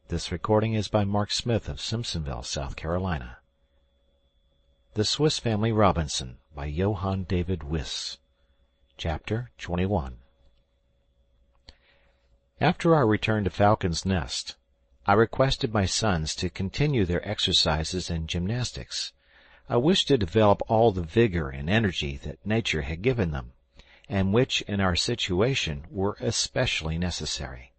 This recording is by Mark Smith of Simpsonville, South Carolina. The Swiss Family Robinson by Johann David Wyss. Chapter 21. After our return to Falcon's Nest, I requested my sons to continue their exercises and gymnastics. I wished to develop all the vigor and energy that nature had given them, and which, in our situation, were especially necessary.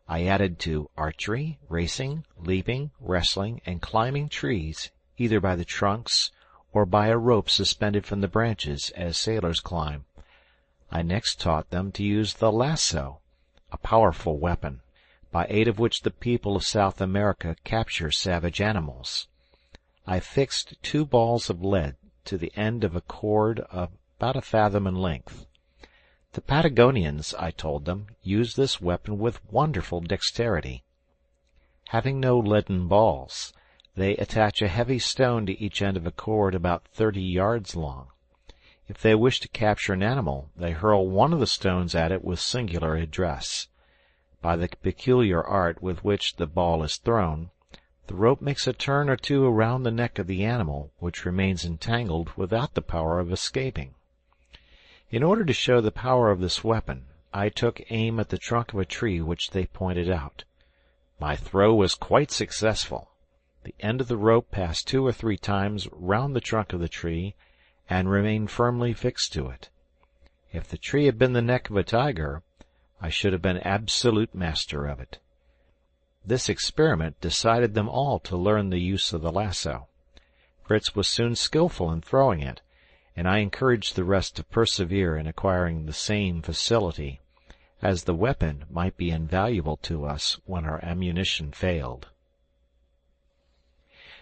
I added to archery, racing, leaping, wrestling, and climbing trees, either by the trunks or by a rope suspended from the branches as sailors climb. I next taught them to use the lasso, a powerful weapon, by aid of which the people of South America capture savage animals. I fixed 2 balls of lead to the end of a cord of about a fathom in length. The Patagonians, I told them, use this weapon with wonderful dexterity. Having no leaden balls, they attach a heavy stone to each end of a cord about 30 yards long. If they wish to capture an animal, they hurl one of the stones at it with singular address. By the peculiar art with which the ball is thrown, the rope makes a turn or two around the neck of the animal, which remains entangled without the power of escaping. In order to show the power of this weapon, I took aim at the trunk of a tree which they pointed out. My throw was quite successful. The end of the rope passed 2 or 3 times round the trunk of the tree, and remained firmly fixed to it. If the tree had been the neck of a tiger, I should have been absolute master of it. This experiment decided them all to learn the use of the lasso. Fritz was soon skillful in throwing it, and I encouraged the rest to persevere in acquiring the same facility, as the weapon might be invaluable to us when our ammunition failed.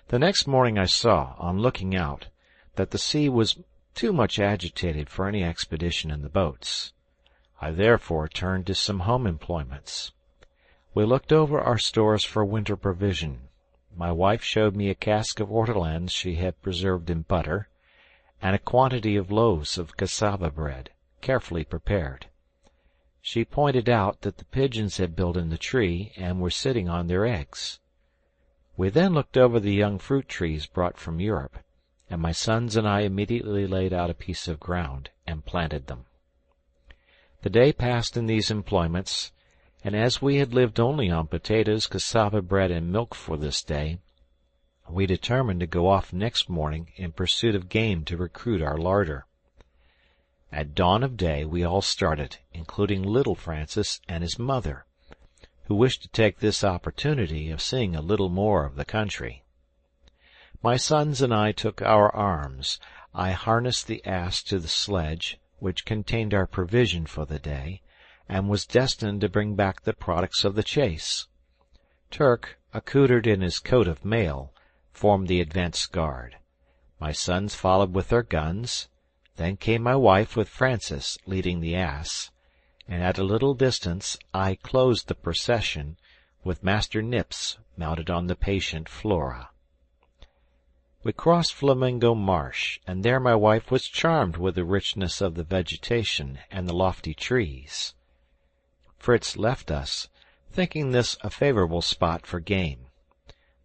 The next morning I saw, on looking out, that the sea was too much agitated for any expedition in the boats. I therefore turned to some home employments. We looked over our stores for winter provision. My wife showed me a cask of ortolans she had preserved in butter, and a quantity of loaves of cassava bread, carefully prepared. She pointed out that the pigeons had built in the tree and were sitting on their eggs. We then looked over the young fruit trees brought from Europe, and my sons and I immediately laid out a piece of ground and planted them. The day passed in these employments, and as we had lived only on potatoes, cassava bread, and milk for this day, we determined to go off next morning in pursuit of game to recruit our larder. At dawn of day we all started, including little Francis and his mother, who wished to take this opportunity of seeing a little more of the country. My sons and I took our arms. I harnessed the ass to the sledge, which contained our provision for the day, and was destined to bring back the products of the chase. Turk, accoutred in his coat of mail, formed the advance guard. My sons followed with their guns. Then came my wife with Francis leading the ass, and at a little distance I closed the procession with Master Nips mounted on the patient Flora. We crossed Flamingo Marsh, and there my wife was charmed with the richness of the vegetation and the lofty trees. Fritz left us, thinking this a favorable spot for game.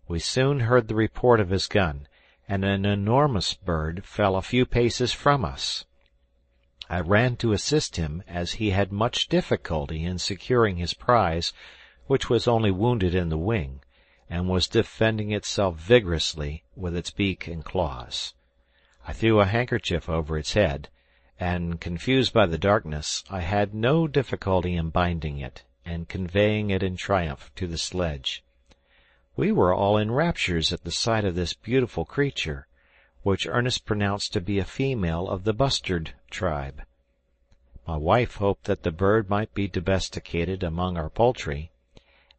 We soon heard the report of his gun, and an enormous bird fell a few paces from us. I ran to assist him, as he had much difficulty in securing his prize, which was only wounded in the wing, and was defending itself vigorously with its beak and claws. I threw a handkerchief over its head, and, confused by the darkness, I had no difficulty in binding it, and conveying it in triumph to the sledge. We were all in raptures at the sight of this beautiful creature, which Ernest pronounced to be a female of the bustard tribe. My wife hoped that the bird might be domesticated among our poultry,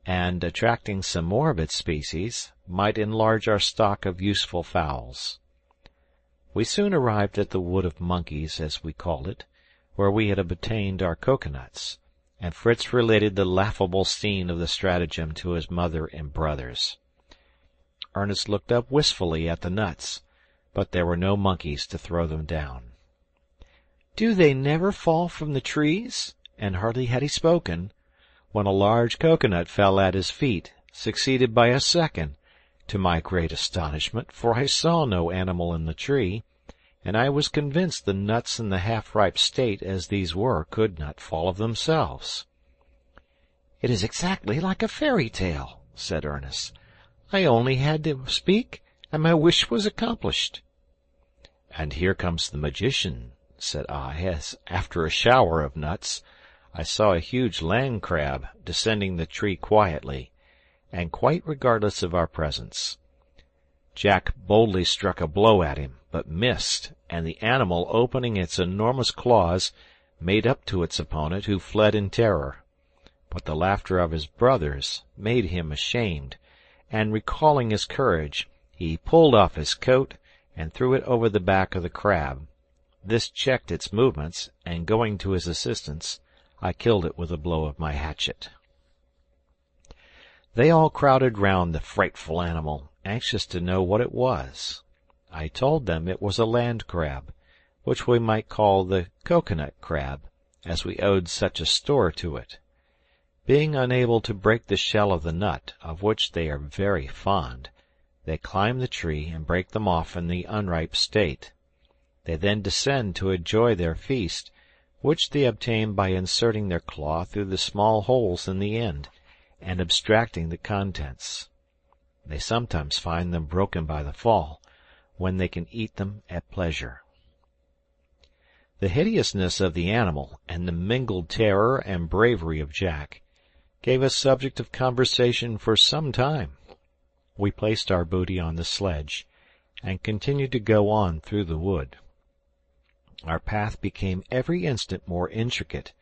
and, attracting some more of its species, might enlarge our stock of useful fowls. We soon arrived at the Wood of Monkeys, as we called it, where we had obtained our coconuts, and Fritz related the laughable scene of the stratagem to his mother and brothers. Ernest looked up wistfully at the nuts, but there were no monkeys to throw them down. "Do they never fall from the trees?" And hardly had he spoken, when a large coconut fell at his feet, succeeded by a second, to my great astonishment, for I saw no animal in the tree, and I was convinced the nuts in the half-ripe state as these were could not fall of themselves. "It is exactly like a fairy tale," said Ernest. "I only had to speak, and my wish was accomplished." "And here comes the magician," said I, as, after a shower of nuts, I saw a huge land crab descending the tree quietly, and quite regardless of our presence. Jack boldly struck a blow at him, but missed, and the animal, opening its enormous claws, made up to its opponent, who fled in terror. But the laughter of his brothers made him ashamed, and recalling his courage, he pulled off his coat and threw it over the back of the crab. This checked its movements, and going to his assistance, I killed it with a blow of my hatchet. They all crowded round the frightful animal, anxious to know what it was. I told them it was a land crab, which we might call the coconut crab, as we owed such a store to it. Being unable to break the shell of the nut, of which they are very fond, they climb the tree and break them off in the unripe state. They then descend to enjoy their feast, which they obtain by inserting their claw through the small holes in the end, and abstracting the contents. They sometimes find them broken by the fall, when they can eat them at pleasure. The hideousness of the animal, and the mingled terror and bravery of Jack, gave us subject of conversation for some time. We placed our booty on the sledge, and continued to go on through the wood. Our path became every instant more intricate,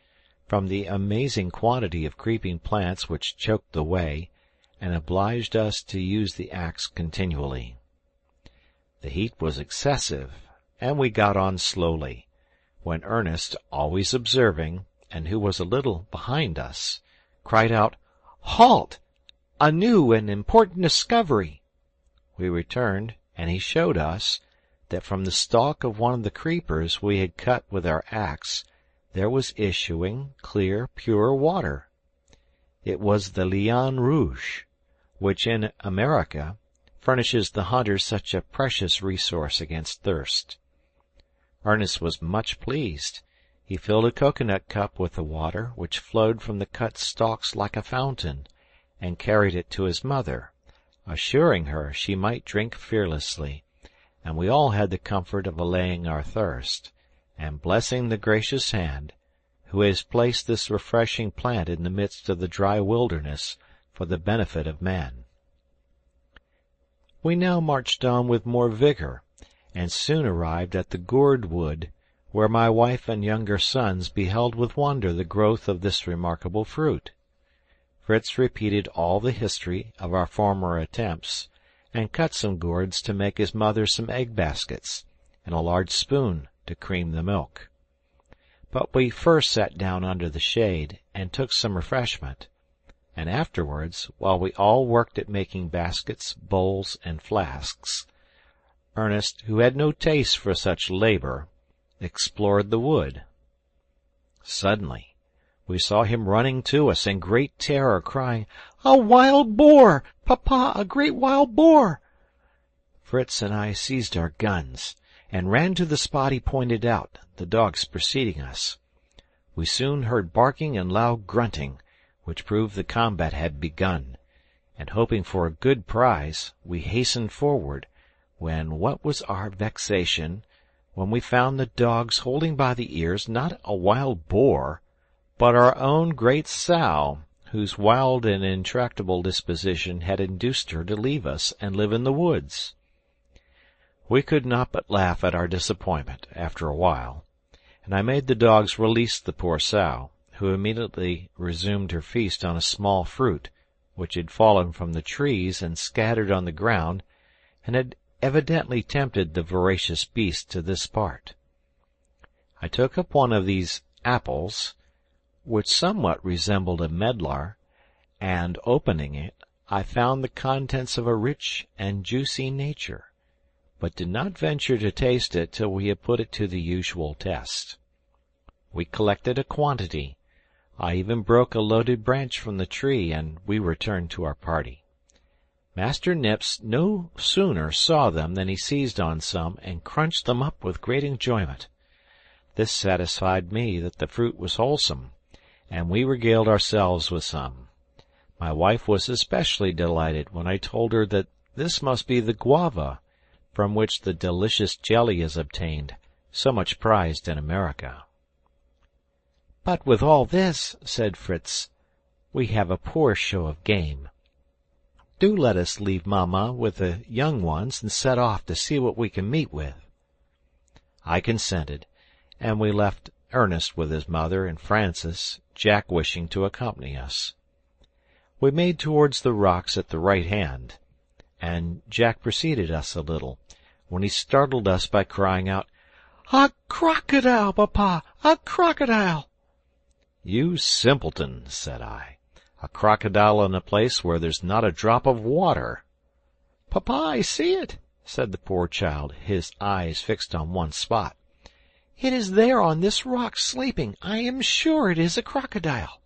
from the amazing quantity of creeping plants which choked the way, and obliged us to use the axe continually. The heat was excessive, and we got on slowly, when Ernest, always observing, and who was a little behind us, cried out, "Halt! A new and important discovery!" We returned, and he showed us that from the stalk of one of the creepers we had cut with our axe there was issuing clear, pure water. It was the liane rouge, which in America furnishes the hunter such a precious resource against thirst. Ernest was much pleased. He filled a coconut cup with the water, which flowed from the cut stalks like a fountain, and carried it to his mother, assuring her she might drink fearlessly, and we all had the comfort of allaying our thirst, and blessing the gracious hand, who has placed this refreshing plant in the midst of the dry wilderness for the benefit of man. We now marched on with more vigor, and soon arrived at the gourd wood, where my wife and younger sons beheld with wonder the growth of this remarkable fruit. Fritz repeated all the history of our former attempts, and cut some gourds to make his mother some egg baskets, and a large spoon to cream the milk. But we first sat down under the shade, and took some refreshment, and afterwards, while we all worked at making baskets, bowls, and flasks, Ernest, who had no taste for such labor, explored the wood. Suddenly we saw him running to us in great terror, crying, "A wild boar! Papa, a great wild boar!" Fritz and I seized our guns, and ran to the spot he pointed out, the dogs preceding us. We soon heard barking and loud grunting, which proved the combat had begun, and hoping for a good prize, we hastened forward, when what was our vexation, when we found the dogs holding by the ears not a wild boar, but our own great sow, whose wild and intractable disposition had induced her to leave us and live in the woods. We could not but laugh at our disappointment after a while, and I made the dogs release the poor sow, who immediately resumed her feast on a small fruit, which had fallen from the trees and scattered on the ground, and had evidently tempted the voracious beast to this part. I took up one of these apples, which somewhat resembled a medlar, and, opening it, I found the contents of a rich and juicy nature, but did not venture to taste it till we had put it to the usual test. We collected a quantity. I even broke a loaded branch from the tree, and we returned to our party. Master Nips no sooner saw them than he seized on some and crunched them up with great enjoyment. This satisfied me that the fruit was wholesome, and we regaled ourselves with some. My wife was especially delighted when I told her that this must be the guava, from which the delicious jelly is obtained, so much prized in America. "But with all this," said Fritz, "we have a poor show of game. Do let us leave Mamma with the young ones and set off to see what we can meet with." I consented, and we left Ernest with his mother and Francis, Jack wishing to accompany us. We made towards the rocks at the right hand, and Jack preceded us a little, when he startled us by crying out, "A crocodile, Papa! A crocodile!" "You simpleton," said I. "A crocodile in a place where there's not a drop of water." "Papa, I see it," said the poor child, his eyes fixed on one spot. "It is there on this rock, sleeping. I am sure it is a crocodile."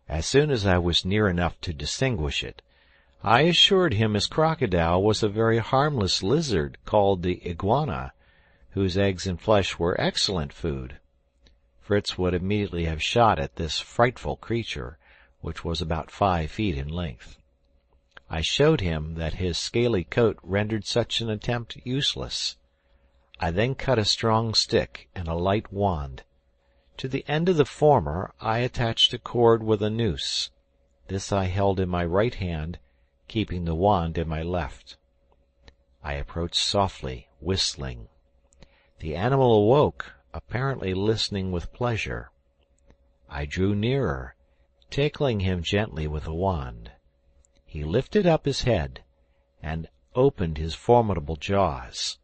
As soon as I was near enough to distinguish it, I assured him his crocodile was a very harmless lizard called the iguana, whose eggs and flesh were excellent food. Fritz would immediately have shot at this frightful creature, which was about 5 feet in length. I showed him that his scaly coat rendered such an attempt useless. I then cut a strong stick and a light wand. To the end of the former I attached a cord with a noose. This I held in my right hand, keeping the wand in my left. I approached softly, whistling. The animal awoke, apparently listening with pleasure. I drew nearer, tickling him gently with the wand. He lifted up his head, and opened his formidable jaws.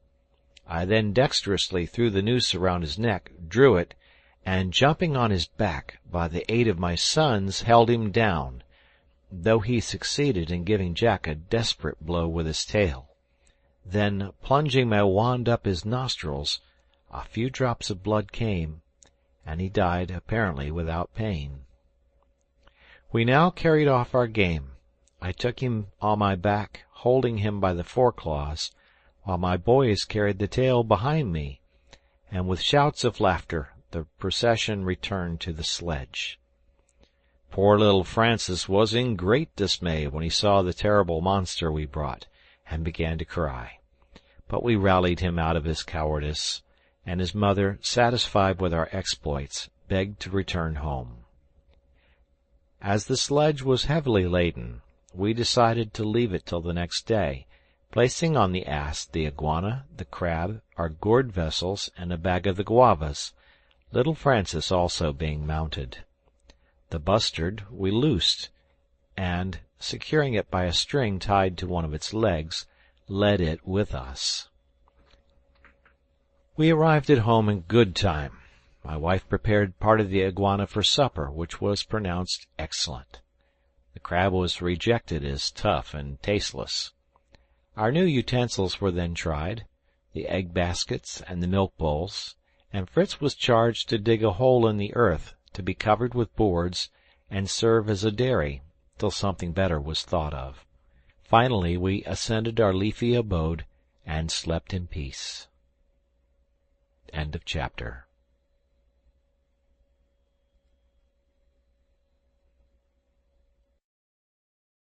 I then dexterously threw the noose around his neck, drew it, and jumping on his back, by the aid of my sons, held him down, though he succeeded in giving Jack a desperate blow with his tail. Then, plunging my wand up his nostrils, a few drops of blood came, and he died apparently without pain. We now carried off our game. I took him on my back, holding him by the foreclaws, while my boys carried the tail behind me, and with shouts of laughter the procession returned to the sledge. Poor little Francis was in great dismay when he saw the terrible monster we brought, and began to cry. But we rallied him out of his cowardice, and his mother, satisfied with our exploits, begged to return home. As the sledge was heavily laden, we decided to leave it till the next day, placing on the ass the iguana, the crab, our gourd vessels, and a bag of the guavas, little Francis also being mounted. The bustard we loosed, and, securing it by a string tied to one of its legs, led it with us. We arrived at home in good time. My wife prepared part of the iguana for supper, which was pronounced excellent. The crab was rejected as tough and tasteless. Our new utensils were then tried, the egg baskets and the milk bowls, and Fritz was charged to dig a hole in the earth, to be covered with boards, and serve as a dairy, till something better was thought of. Finally we ascended our leafy abode, and slept in peace. End of chapter.